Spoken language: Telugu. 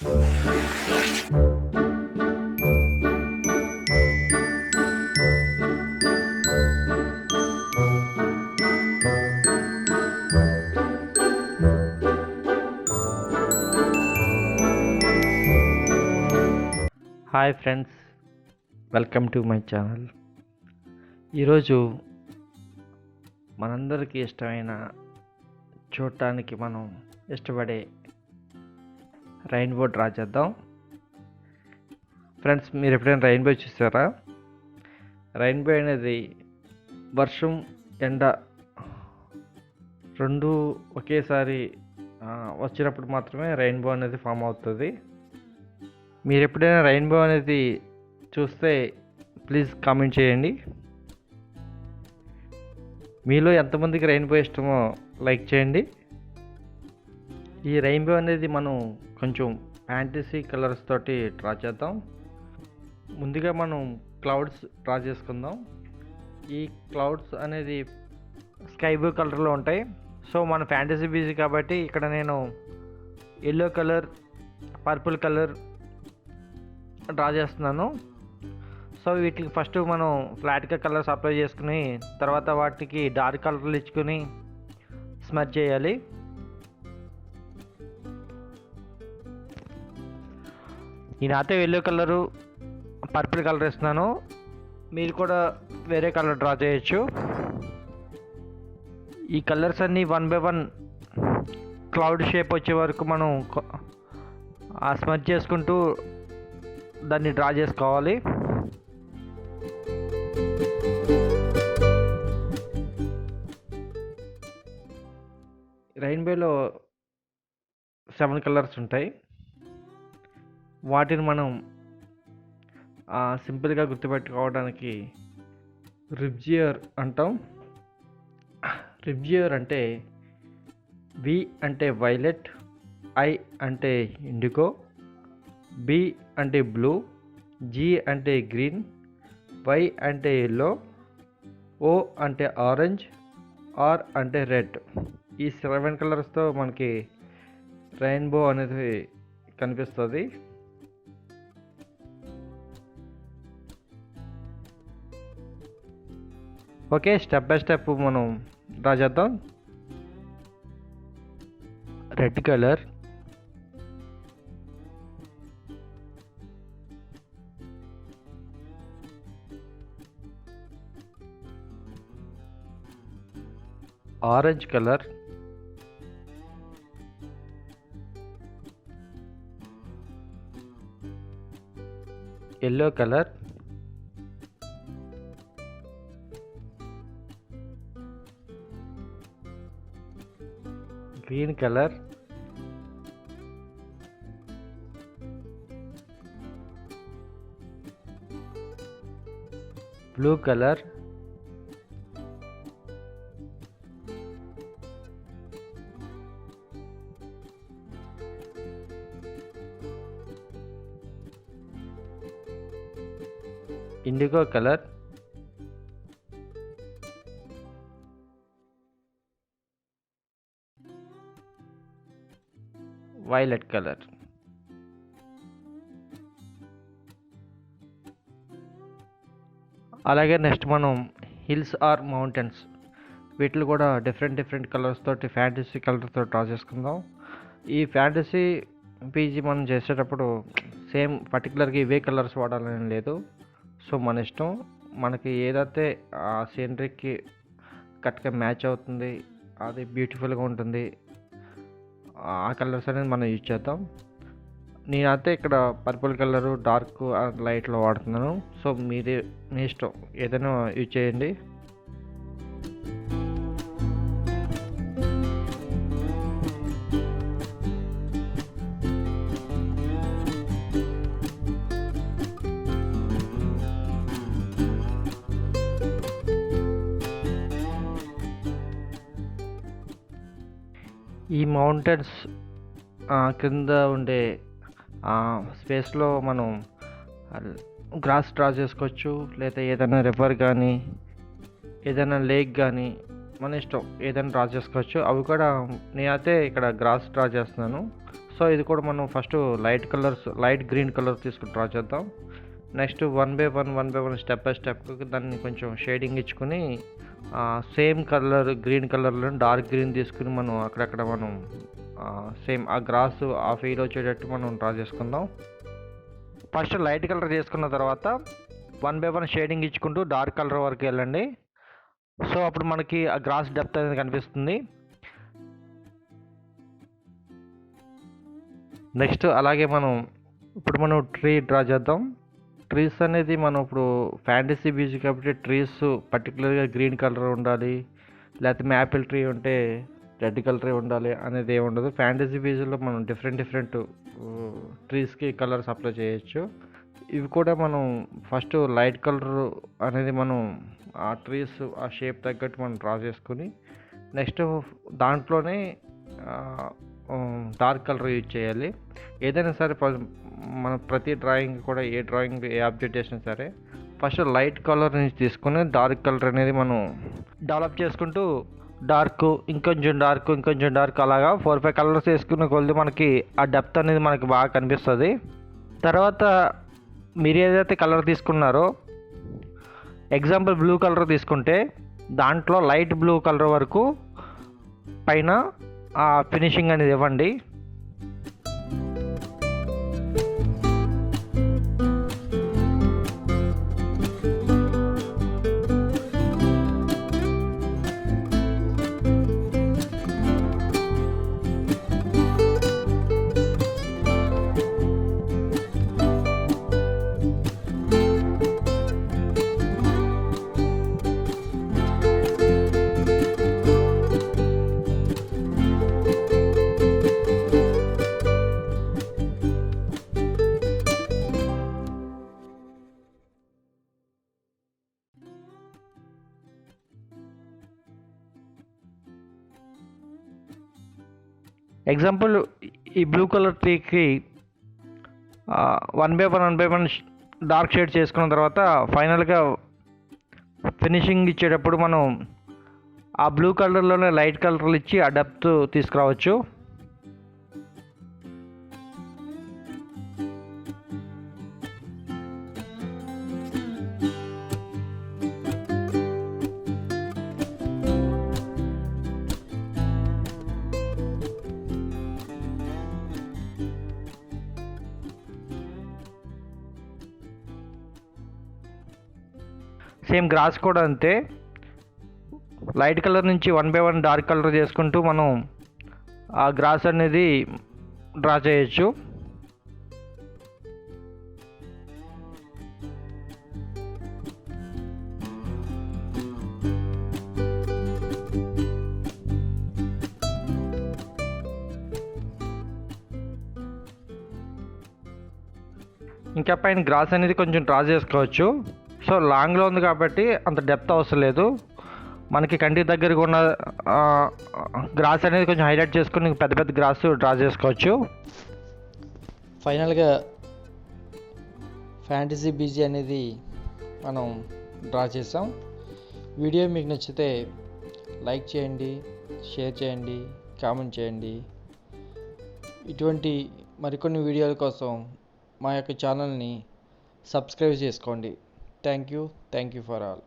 Hi friends, welcome to my channel. ఈరోజు మనందరికీ ఇష్టమైన, చూడటానికి మనం ఇష్టపడే రెయిన్బో డ్రా చేద్దాం. ఫ్రెండ్స్, మీరు ఎప్పుడైనా రెయిన్బో చూసారా? రెయిన్బో అనేది వర్షం, ఎండ రెండు ఒకేసారి వచ్చినప్పుడు మాత్రమే రెయిన్బో అనేది ఫామ్ అవుతుంది. మీరు ఎప్పుడైనా రెయిన్బో అనేది చూస్తే ప్లీజ్ కామెంట్ చేయండి. మీలో ఎంతమందికి రెయిన్బో ఇష్టమో లైక్ చేయండి. ఈ రెయిన్బో అనేది మనం కొంచెం ఫ్యాంటసీ కలర్స్ తోటి డ్రా చేద్దాం. ముందుగా మనం క్లౌడ్స్ డ్రా చేసుకుందాం. ఈ క్లౌడ్స్ అనేది స్కై బ్లూ కలర్లో ఉంటాయి. సో మన ఫ్యాంటసీ బీజీ కాబట్టి ఇక్కడ నేను yellow colour, purple colour draw చేస్తున్నాను. సో వీటికి ఫస్ట్ మనం ఫ్లాట్గా కలర్స్ అప్లై చేసుకుని తర్వాత వాటికి డార్క్ కలర్లు ఇచ్చుకుని స్మర్జ్ చేయాలి. నేనైతే ఎల్లో కలరు, పర్పుల్ కలర్ ఇస్తున్నాను. మీరు కూడా వేరే కలర్ డ్రా చేయొచ్చు. ఈ కలర్స్ అన్నీ 1 by 1 క్లౌడ్ షేప్ వచ్చే వరకు మనం స్మర్జ్ చేసుకుంటూ దాన్ని డ్రా చేసుకోవాలి. రెయిన్బోలో 7 కలర్స్ ఉంటాయి. వాటిని మనం సింపుల్గా గుర్తుపెట్టుకోవడానికి రిబ్జియర్ అంటాం. రిబ్జియర్ అంటే వి అంటే వైలెట్, ఐ అంటే ఇండిగో, బి అంటే బ్లూ, జీ అంటే గ్రీన్, వై అంటే ఎల్లో, ఓ అంటే ఆరెంజ్, ఆర్ అంటే రెడ్. ఈ 7 కలర్స్తో మనకి రెయిన్బో అనేది కనిపిస్తుంది. ఓకే, స్టెప్ బై స్టెప్ మనం డ్రా చేద్దాం. Red colour, orange colour, yellow colour, green colour, blue colour, IndiGo colour, violet colour. అలాగే నెక్స్ట్ మనం హిల్స్ ఆర్ మౌంటైన్స్, వీటిని కూడా డిఫరెంట్ కలర్స్ తోటి ఫ్యాంటసీ కలర్తో డ్రా చేసుకుందాం. ఈ ఫ్యాంటసీ పీజీ మనం చేసేటప్పుడు సేమ్ పర్టికులర్గా ఇవే కలర్స్ వాడాలని లేదు. సో మన ఇష్టం, మనకి ఏదైతే ఆ సీనరీకి కరెక్ట్గా మ్యాచ్ అవుతుంది, అది బ్యూటిఫుల్గా ఉంటుంది, ఆ కలర్స్ అనేది మనం యూజ్ చేద్దాం. నేనైతే ఇక్కడ పర్పుల్ కలరు డార్క్ లైట్లో వాడుతున్నాను. సో మీ ఇష్టం, ఏదైనా యూజ్ చేయండి. ఈ మౌంటైన్స్ కింద ఉండే స్పేస్లో మనం గ్రాస్ డ్రా చేసుకోవచ్చు, లేదా ఏదైనా రివర్ కానీ ఏదైనా లేక్ కానీ మన ఇష్టం ఏదైనా డ్రా చేసుకోవచ్చు. అవి కూడా నేనైతే ఇక్కడ గ్రాస్ డ్రా చేస్తున్నాను. సో ఇది కూడా మనం ఫస్ట్ లైట్ గ్రీన్ కలర్ తీసుకుని డ్రా చేద్దాం. Next one by one step by step దాన్ని కొంచెం షేడింగ్ ఇచ్చుకొని సేమ్ కలర్ గ్రీన్ కలర్లో డార్క్ గ్రీన్ తీసుకుని మనం అక్కడక్కడ మనం సేమ్ ఆ గ్రాస్ ఆ ఫీల్ వచ్చేటట్టు మనం డ్రా చేసుకుందాం. ఫస్ట్ లైట్ కలర్ చేసుకున్న తర్వాత వన్ బై వన్ షేడింగ్ ఇచ్చుకుంటూ డార్క్ కలర్ వరకు వెళ్ళండి. సో అప్పుడు మనకి ఆ గ్రాస్ డెప్త్ అనేది కనిపిస్తుంది. నెక్స్ట్ అలాగే ఇప్పుడు మనం ట్రీ డ్రా చేద్దాం. ట్రీస్ అనేది మనం ఇప్పుడు ఫ్యాంటసీ బీచ్ కాబట్టి ట్రీస్ పర్టికులర్గా గ్రీన్ కలర్ ఉండాలి, లేకపోతే మ్యాపిల్ ట్రీ ఉంటే రెడ్ కలర్ ఉండాలి అనేది ఏమి ఉండదు. ఫ్యాంటసీ బీచ్లో మనం డిఫరెంట్ ట్రీస్కి కలర్స్ అప్లై చేయొచ్చు. ఇవి కూడా మనం ఫస్ట్ లైట్ కలర్ అనేది మనం ఆ ట్రీస్ ఆ షేప్ తగ్గట్టు మనం డ్రా చేసుకుని నెక్స్ట్ దాంట్లోనే డార్క్ కలర్ యూజ్ చేయాలి. ఏదైనా సరే మన ప్రతి డ్రాయింగ్ కూడా ఏ ఆబ్జెక్ట్ చేసినా సరే ఫస్ట్ లైట్ కలర్ నుంచి తీసుకుని డార్క్ కలర్ అనేది మనం డెవలప్ చేసుకుంటూ ఇంకొంచెం డార్క్ అలాగా 4-5 కలర్స్ వేసుకున్న కొద్ది మనకి ఆ డెప్త్ అనేది మనకి బాగా కనిపిస్తుంది. తర్వాత మీరు ఏదైతే కలర్ తీసుకున్నారో ఎగ్జాంపుల్ బ్లూ కలర్ తీసుకుంటే దాంట్లో లైట్ బ్లూ కలర్ వరకు పైన ఆ ఫినిషింగ్ అనేది ఇవ్వండి. ఎగ్జాంపుల్ ఈ బ్లూ కలర్ ట్రీకి one by one dark shade చేసుకున్న తర్వాత ఫైనల్గా ఫినిషింగ్ ఇచ్చేటప్పుడు మనం ఆ బ్లూ కలర్లోనే లైట్ కలర్లు ఇచ్చి ఆ డెప్త్ తీసుకురావచ్చు. సేమ్ గ్రాస్ కూడా అంతే, లైట్ కలర్ నుంచి one by one dark colour చేసుకుంటూ మనం ఆ గ్రాస్ అనేది డ్రా చేయొచ్చు. ఇంకా పైన గ్రాస్ అనేది కొంచెం డ్రా చేసుకోవచ్చు. సో లాంగ్లో ఉంది కాబట్టి అంత డెప్త్ అవసరం లేదు. మనకి కంటికి దగ్గరగా ఉన్న గ్రాస్ అనేది కొంచెం హైలైట్ చేసుకుని పెద్ద గ్రాస్ డ్రా చేసుకోవచ్చు. ఫైనల్గా ఫ్యాంటసీ బీచ్ అనేది మనం డ్రా చేసాం. వీడియో మీకు నచ్చితే లైక్ చేయండి, షేర్ చేయండి, కామెంట్ చేయండి. ఇటువంటి మరికొన్ని వీడియోల కోసం మా యొక్క ఛానల్ని సబ్స్క్రైబ్ చేసుకోండి. Thank you for all.